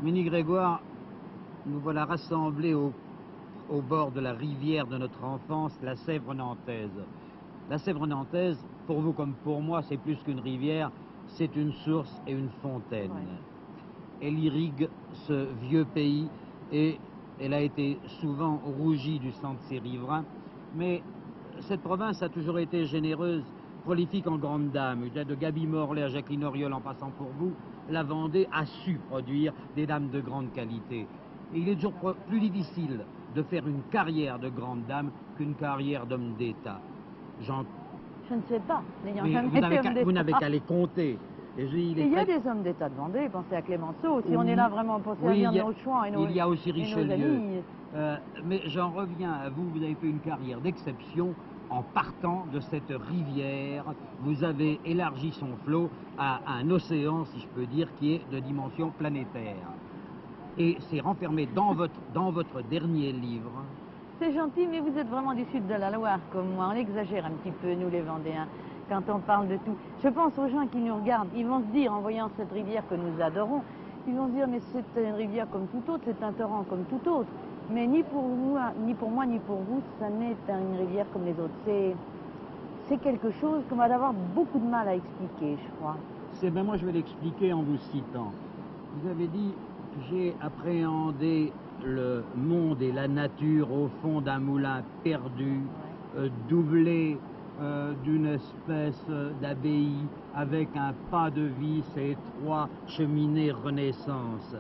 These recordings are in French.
Ménie Grégoire, nous voilà rassemblés au bord de la rivière de notre enfance, la Sèvre nantaise. La Sèvre nantaise, pour vous comme pour moi, c'est plus qu'une rivière, c'est une source et une fontaine. Ouais. Elle irrigue ce vieux pays et elle a été souvent rougie du sang de ses riverains, mais cette province a toujours été généreuse, prolifique en grandes dames. De Gaby Morlaix à Jacqueline Auriol en passant pour vous, la Vendée a su produire des dames de grande qualité. Et il est toujours plus difficile de faire une carrière de grande dame qu'une carrière d'homme d'État. Je ne sais pas, n'ayant jamais été homme d'État. Vous n'avez qu'à les compter. Et il y a des hommes d'État de Vendée, pensez à Clémenceau, si on est là vraiment pour servir nos choix et nos amis. Il y a aussi Richelieu. Mais j'en reviens à vous, vous avez fait une carrière d'exception en partant de cette rivière. Vous avez élargi son flot à un océan, si je peux dire, qui est de dimension planétaire. Et c'est renfermé dans votre dernier livre. C'est gentil, mais vous êtes vraiment du sud de la Loire, comme moi. On exagère un petit peu, nous les Vendéens, quand on parle de tout. Je pense aux gens qui nous regardent, ils vont se dire, en voyant cette rivière que nous adorons, ils vont se dire, mais c'est une rivière comme tout autre, c'est un torrent comme tout autre. Mais ni pour moi, ni pour vous, ça n'est une rivière comme les autres. C'est quelque chose qu'on va avoir beaucoup de mal à expliquer, je crois. Ben moi, je vais l'expliquer en vous citant. Vous avez dit, j'ai appréhendé le monde et la nature au fond d'un moulin perdu, doublé d'une espèce d'abbaye avec un pas de vis et 3 cheminées Renaissance.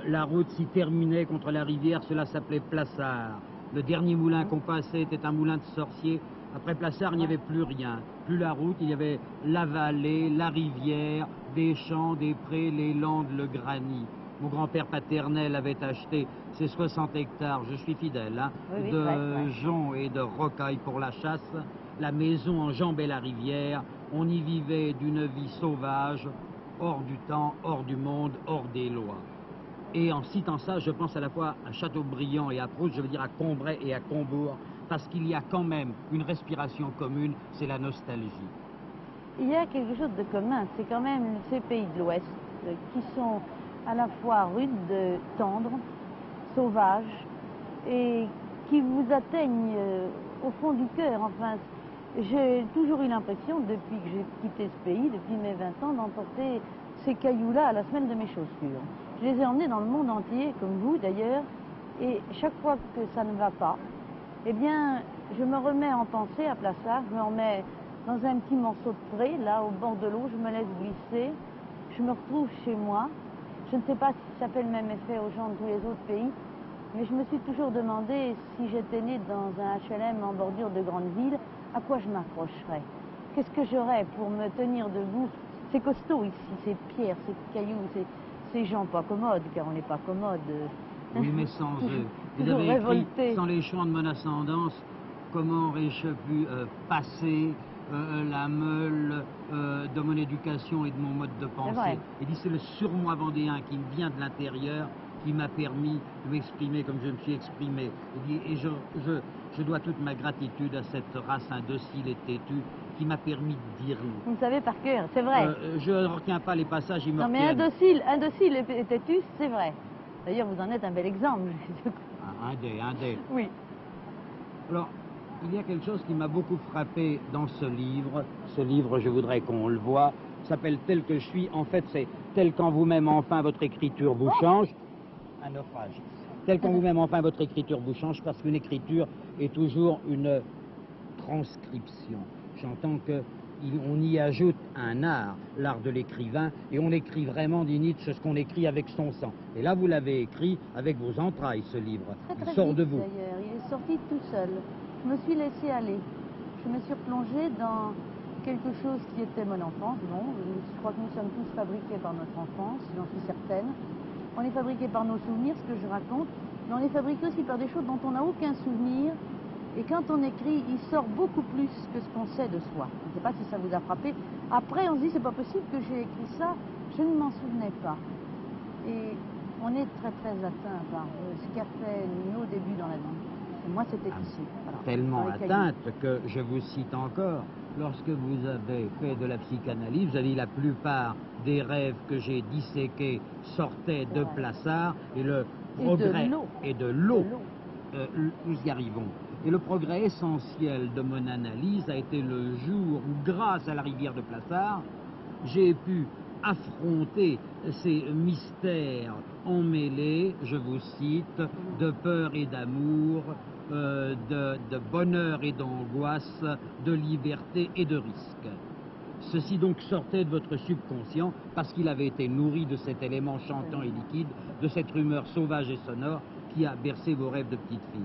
La route s'y terminait contre la rivière, cela s'appelait Plassard. Le dernier moulin qu'on passait était un moulin de sorcier. Après Plassard, il n'y avait plus rien. Plus la route, il y avait la vallée, la rivière, des champs, des prés, les landes, le granit. Mon grand-père paternel avait acheté ses 60 hectares, je suis fidèle, hein, de joncs et de rocailles pour la chasse. La maison enjambait la rivière. On y vivait d'une vie sauvage, hors du temps, hors du monde, hors des lois. Et en citant ça, je pense à la fois à Châteaubriand et à Proust, je veux dire à Combray et à Combourg, parce qu'il y a quand même une respiration commune, c'est la nostalgie. Il y a quelque chose de commun, c'est quand même ces pays de l'Ouest qui sont à la fois rudes, tendres, sauvages, et qui vous atteignent au fond du cœur. Enfin, j'ai toujours eu l'impression, depuis que j'ai quitté ce pays, depuis mes 20 ans, d'emporter ces cailloux-là à la semelle de mes chaussures. Je les ai emmenés dans le monde entier, comme vous d'ailleurs, et chaque fois que ça ne va pas, eh bien, je me remets en pensée à Plassard, je me remets dans un petit morceau de pré, là, au bord de l'eau, je me laisse glisser, je me retrouve chez moi. Je ne sais pas si ça fait le même effet aux gens de tous les autres pays, mais je me suis toujours demandé si j'étais née dans un HLM en bordure de grande ville, à quoi je m'accrocherais? Qu'est-ce que j'aurais pour me tenir debout? C'est costaud ici, ces pierres, ces cailloux, ces gens pas commodes, car on n'est pas commode. Oui, mais sans eux. Vous avez écrit, sans les chants de mon ascendance, comment aurais-je pu passer la meule de mon éducation et de mon mode de pensée. Et dit, c'est le surmoi vendéen qui me vient de l'intérieur qui m'a permis de m'exprimer comme je me suis exprimé. Et je dois toute ma gratitude à cette race indocile et têtue qui m'a permis de dire non. Vous savez par cœur, c'est vrai. Je ne retiens pas les passages, ils me retiennent. Non, mais indocile et têtu, c'est vrai. D'ailleurs, vous en êtes un bel exemple. Un des. Oui. Alors, il y a quelque chose qui m'a beaucoup frappé dans ce livre. Ce livre, je voudrais qu'on le voie, s'appelle Tel que je suis. En fait, c'est tel qu'en vous-même, enfin, votre écriture vous change. Un naufrage. Tel qu'en vous-même, enfin, votre écriture vous change, parce qu'une écriture est toujours une transcription. J'entends qu'on y ajoute un art, l'art de l'écrivain, et on écrit vraiment, dit Nietzsche, ce qu'on écrit avec son sang. Et là, vous l'avez écrit avec vos entrailles, ce livre. Très Il sort vite, de vous. D'ailleurs, il est sorti tout seul. Je me suis laissé aller. Je me suis replongée dans quelque chose qui était mon enfance. Bon, je crois que nous sommes tous fabriqués par notre enfance, j'en suis certaine. On est fabriqués par nos souvenirs, ce que je raconte, mais on est fabriqués aussi par des choses dont on n'a aucun souvenir. Et quand on écrit, il sort beaucoup plus que ce qu'on sait de soi. Je ne sais pas si ça vous a frappé. Après, on se dit, c'est pas possible que j'ai écrit ça, je ne m'en souvenais pas. Et on est très très atteint par ce qu'a fait nos débuts dans la vie. Et moi, c'était ici. Voilà, tellement atteinte que je vous cite encore. lorsque vous avez fait de la psychanalyse, vous avez dit la plupart des rêves que j'ai disséqués sortaient de Plassard et le progrès et de l'eau. Nous y arrivons. Et le progrès essentiel de mon analyse a été le jour où, grâce à la rivière de Plassard, j'ai pu affronter ces mystères emmêlés, je vous cite, de peur et d'amour, de bonheur et d'angoisse, de liberté et de risque. Ceci donc sortait de votre subconscient parce qu'il avait été nourri de cet élément chantant et liquide, de cette rumeur sauvage et sonore qui a bercé vos rêves de petite fille.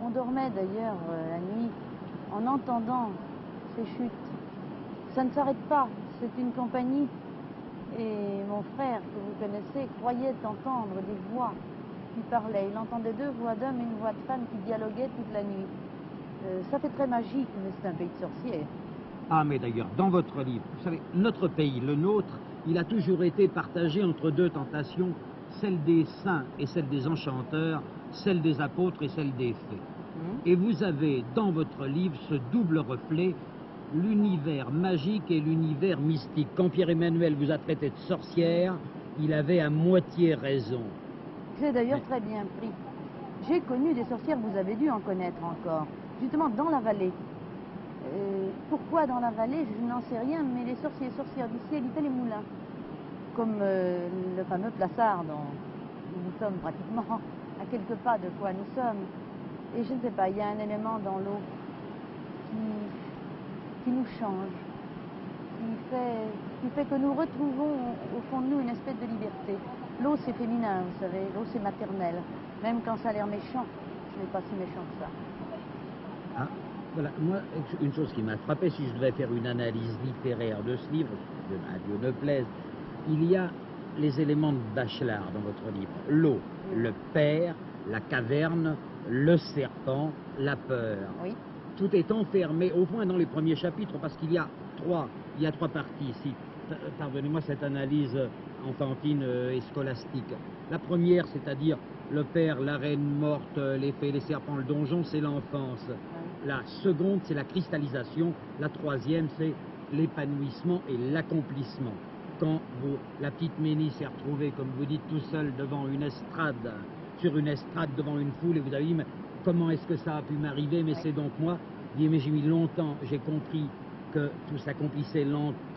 On dormait d'ailleurs la nuit en entendant ces chutes. Ça ne s'arrête pas, c'est une compagnie. Et mon frère, que vous connaissez, croyait entendre des voix qui parlaient. Il entendait deux voix d'hommes et une voix de femme qui dialoguaient toute la nuit. Ça fait très magique, mais c'est un pays de sorcières. Ah, mais d'ailleurs, dans votre livre, vous savez, notre pays, le nôtre, il a toujours été partagé entre deux tentations, celle des saints et celle des enchanteurs, celle des apôtres et celle des fées. Et vous avez, dans votre livre, ce double reflet, l'univers magique et l'univers mystique. Quand Pierre-Emmanuel vous a traité de sorcière, il avait à moitié raison. J'ai d'ailleurs très bien pris. J'ai connu des sorcières, vous avez dû en connaître encore, justement dans la vallée. Pourquoi dans la vallée, je n'en sais rien, mais les sorciers et sorcières du ciel étaient les moulins. Comme le fameux Plassard dont nous sommes pratiquement à quelques pas de quoi nous sommes. Et je ne sais pas, il y a un élément dans l'eau qui nous change, qui fait que nous retrouvons au fond de nous une espèce de liberté. L'eau c'est féminin, vous savez, l'eau c'est maternel, même quand ça a l'air méchant, ce n'est pas si méchant que ça. Ah, voilà, moi, une chose qui m'a frappé, si je devais faire une analyse littéraire de ce livre, à Dieu ne plaise, il y a les éléments de Bachelard dans votre livre. L'eau, le père, la caverne, le serpent, la peur. Oui. Tout est enfermé, au moins dans les premiers chapitres, parce qu'il y a trois parties ici. Pardonnez-moi cette analyse enfantine et scolastique. La première, c'est-à-dire le père, la reine morte, les fées, les serpents, le donjon, c'est l'enfance. La seconde, c'est la cristallisation. La troisième, c'est l'épanouissement et l'accomplissement. Quand la petite Ménie s'est retrouvée, comme vous dites, tout seul devant une estrade, sur une estrade devant une foule, et vous avez dit, mais comment est-ce que ça a pu m'arriver? Mais c'est donc moi. Je dis, mais j'ai mis longtemps, j'ai compris que tout s'accomplissait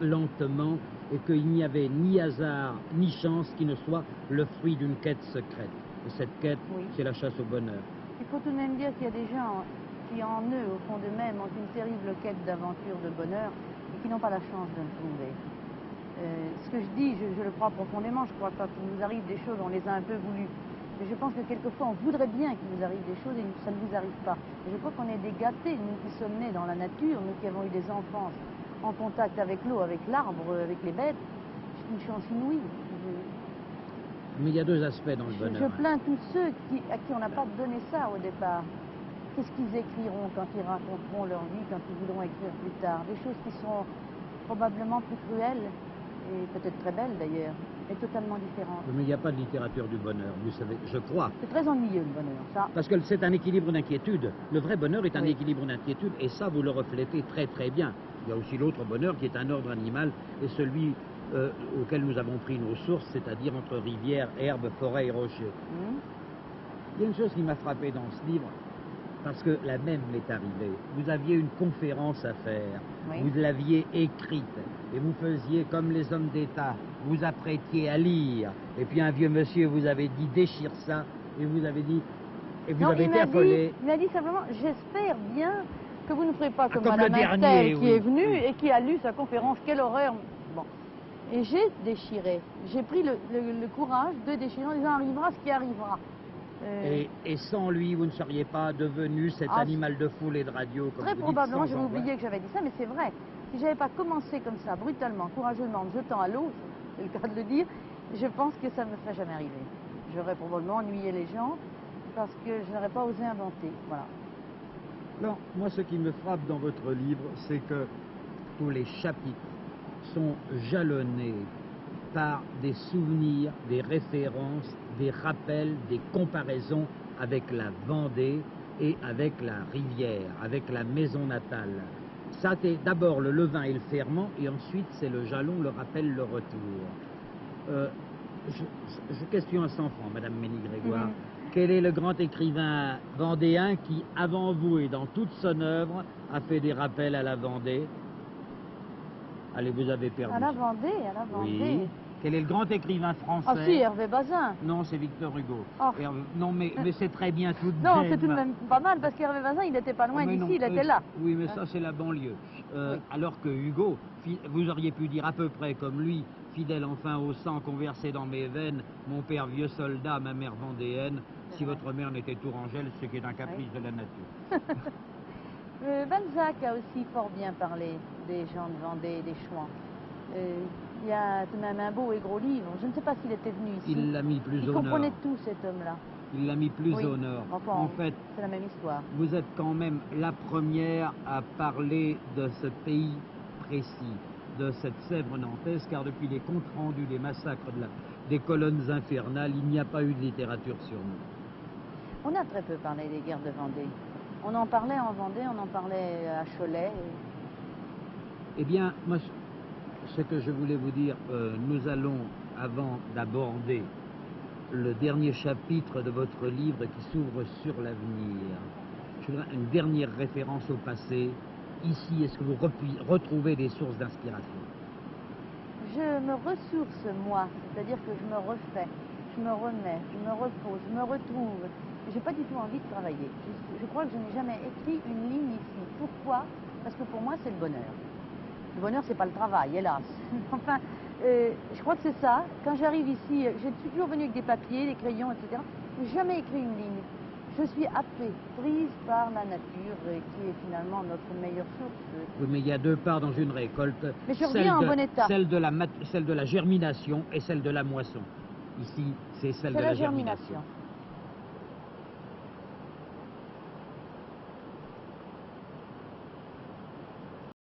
lentement et qu'il n'y avait ni hasard ni chance qui ne soit le fruit d'une quête secrète. Et cette quête, c'est la chasse au bonheur. Il faut tout de même dire qu'il y a des gens qui en eux, au fond d'eux-mêmes, ont une terrible quête d'aventure, de bonheur, et qui n'ont pas la chance de le trouver. Ce que je dis, je le crois profondément, je crois que quand il nous arrive des choses, on les a un peu voulues. Mais je pense que quelquefois, on voudrait bien qu'il nous arrive des choses et ça ne nous arrive pas. Et je crois qu'on est des gâtés, nous qui sommes nés dans la nature, nous qui avons eu des enfances en contact avec l'eau, avec l'arbre, avec les bêtes. C'est une chance inouïe. Mais il y a deux aspects dans le bonheur. Je plains tous ceux à qui on n'a pas donné ça au départ. Qu'est-ce qu'ils écriront quand ils raconteront leur vie, quand ils voudront écrire plus tard? Des choses qui seront probablement plus cruelles, et peut-être très belles d'ailleurs, mais totalement différentes. Mais il n'y a pas de littérature du bonheur, vous savez, je crois. C'est très ennuyeux le bonheur, ça. Parce que c'est un équilibre d'inquiétude. Le vrai bonheur est un équilibre d'inquiétude, et ça, vous le reflétez très très bien. Il y a aussi l'autre bonheur qui est un ordre animal, et celui auquel nous avons pris nos sources, c'est-à-dire entre rivières, herbes, forêts et rochers. Il y a une chose qui m'a frappé dans ce livre, parce que la même m'est arrivée. Vous aviez une conférence à faire, vous l'aviez écrite, et vous faisiez comme les hommes d'État, vous apprêtiez à lire, et puis un vieux monsieur vous avait dit déchire ça, et vous avez dit, et vous avez été affolé. Il m'a dit simplement, j'espère bien que vous ne ferez pas comme comme Madame Intel qui est venue et qui a lu sa conférence, quelle horreur. Bon. Et j'ai déchiré, j'ai pris le courage de déchirer en disant arrivera ce qui arrivera. Et sans lui, vous ne seriez pas devenu cet animal de foule et de radio, comme très vous probablement, dites, j'avais oublié que j'avais dit ça, mais c'est vrai. Si j'avais pas commencé comme ça, brutalement, courageusement, en me jetant à l'eau, c'est le cas de le dire, je pense que ça ne me serait jamais arrivé. J'aurais probablement ennuyé les gens, parce que je n'aurais pas osé inventer. Voilà. Alors, moi, ce qui me frappe dans votre livre, c'est que tous les chapitres sont jalonnés par des souvenirs, des références, des rappels, des comparaisons avec la Vendée et avec la rivière, avec la maison natale. Ça, c'est d'abord le levain et le ferment, et ensuite c'est le jalon, le rappel, le retour. Je questionne à 100 francs, Madame Mény-Grégoire. Quel est le grand écrivain vendéen qui, avant vous et dans toute son œuvre, a fait des rappels à la Vendée? Allez, vous avez perdu. À la Vendée, à la Vendée. Oui. Quel est le grand écrivain français? Ah si, Hervé Bazin. Non, c'est Victor Hugo. Oh. Non, mais c'est très bien tout de Non, même. c'est tout de même pas mal, parce qu'Hervé Bazin, il n'était pas loin d'ici, il était là. Oui, mais ça, c'est la banlieue. Oui. Alors que Hugo, vous auriez pu dire à peu près comme lui, fidèle enfin au sang qu'on versait dans mes veines, mon père vieux soldat, ma mère vendéenne, si votre mère n'était tourangelle, ce qui est un caprice de la nature. Balzac a aussi fort bien parlé des gens de Vendée, des Chouans. Il y a tout de même un beau et gros livre. Je ne sais pas s'il était venu ici. Il l'a mis plus au nord. Il comprenait tout, cet homme-là. Il l'a mis plus Oui. au nord. Enfin, en fait, c'est la même histoire. Vous êtes quand même la première à parler de ce pays précis, de cette Sèvre nantaise, car depuis les comptes rendus des massacres des colonnes infernales, il n'y a pas eu de littérature sur nous. On a très peu parlé des guerres de Vendée. On en parlait en Vendée, on en parlait à Cholet. Eh bien, moi, ce que je voulais vous dire, nous allons, avant d'aborder le dernier chapitre de votre livre qui s'ouvre sur l'avenir, je voudrais une dernière référence au passé. Ici, est-ce que vous retrouvez des sources d'inspiration? Je me ressource, moi, c'est-à-dire que je me refais, je me remets, je me repose, je me retrouve. J'ai pas du tout envie de travailler. Je crois que je n'ai jamais écrit une ligne ici. Pourquoi? Parce que pour moi, c'est le bonheur. Le bonheur, c'est pas le travail, hélas. Enfin, je crois que c'est ça. Quand j'arrive ici, je suis toujours venue avec des papiers, des crayons, etc. Je n'ai jamais écrit une ligne. Je suis happée, prise par la nature, qui est finalement notre meilleure source. Oui, mais il y a deux parts dans une récolte. Mais je reviens en bon état. Celle de la germination et celle de la moisson. Ici, c'est celle de la germination.